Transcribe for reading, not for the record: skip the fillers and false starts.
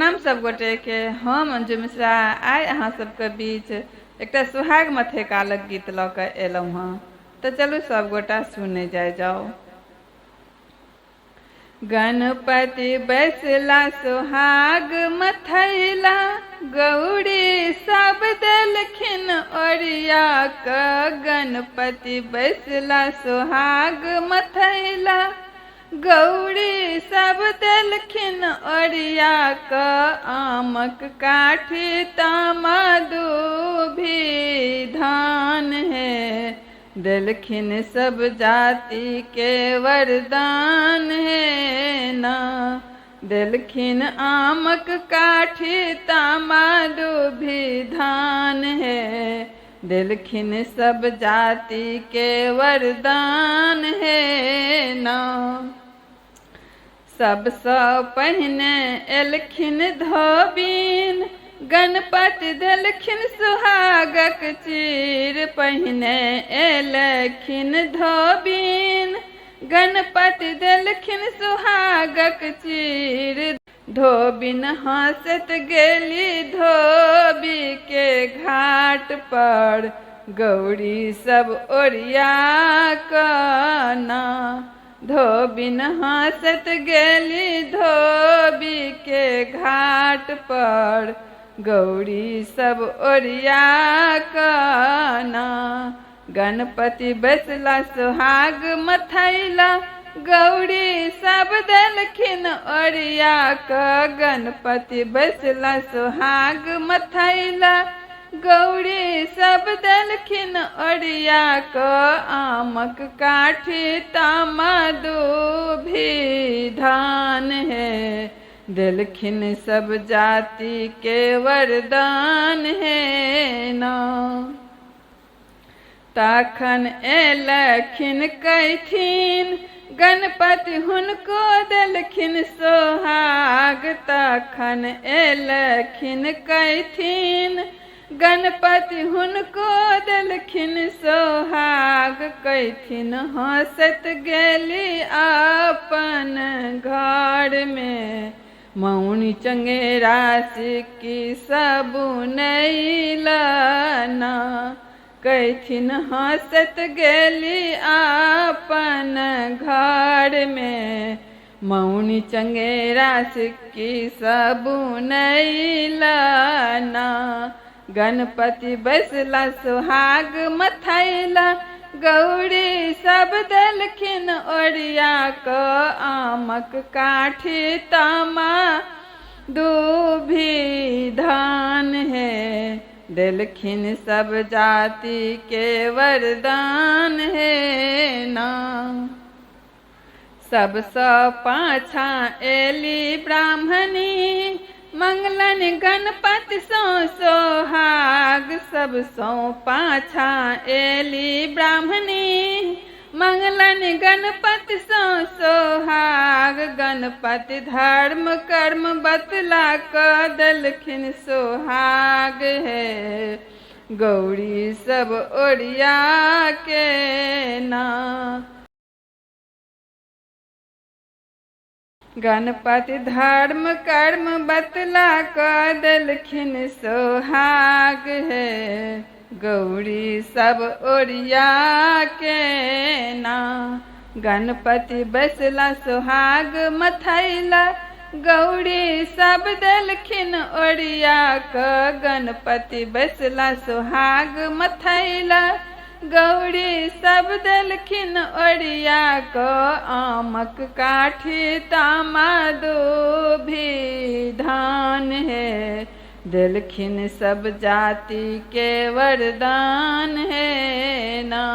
प्रणाम सब गोटे के। हम अंजू मिश्रा आइ अहाँ सबके बीच एकटा सुहाग मथे कालक गीत लऽ कऽ एलहुँ हँ। तऽ चलू सब गोटा सुने जाओ। गणपति बैसला सुहाग मथैला, गौरी सब देलखिन ओरिया क। गणपति बैसला सुहाग मथैला, गौरी सब देलखिन ओरिया क। आमक काठी तामा दूभी धान है, देलखिन सब जाति के वरदान है ना। देलखिन आमक काठी तामा दूभी धान है, देलखिन सब जाति के वरदान है ना। सबसँ पहिने एलखिन धोबीन, गणपति देलखिन सुहागक चीर। पहिने एलखिन धोबीन, गणपति देलखिन सुहागक चीर। धोबिन हंसत गेली धोबी के घाट पर, गौरी सब ओरिया क ना। धोबिन हंसत गेली धोबी के घाट पर, गौरी सब ओरिया क ना। गणपति बैसला सुहाग मथैला, गौरी सब देलखिन ओरिया क। गणपति बैसला सुहाग मथैला, गौरी सब देलखिन ओरिया क। आमक काठी तामा दूभी धान है, देलखिन सब जाति के वरदान है ना। तखन एलखिन कैथिन, गणपति हुनको देलखिन सोहाग। तखन एलखिन कैथिन, गणपति हुनको देलखिन सोहाग। कैथिन हंसत गेली अपन घर में, मौनी चंगेरा सिक्की सब नैला ना। कैथिन हंसत गेली अपन घर में, मौनी चंगेरा सिक्की सब नैला ना। गणपति बैसला सुहाग मथैला, गौरी सब देलखिन ओरिया क। आमक काठी तामा दूभी धान है, देलखिन सब जाति के वरदान है ना। सबसँ पाछा एली ब्राह्मणी, मंगलन गणपति सौ सोहाग। सबसँ पाछा एली ब्राह्मणी, मंगलन गणपति सौ सोहाग। गणपति धर्म कर्म बतला क देलखिन सोहाग है, गौरी सब ओरिया के ना। गणपति धर्म कर्म बतला क देलखिन सोहाग है, गौरी सब ओरिया के ना। गणपति बैसला सुहाग मथैला, गौरी सब देलखिन ओरिया क। गणपति बैसला सुहाग मथैला, गौरी सब देलखिन ओरिया क। आमक काठी तामा दूभी धान है, देलखिन सब जाति के वरदान है ना।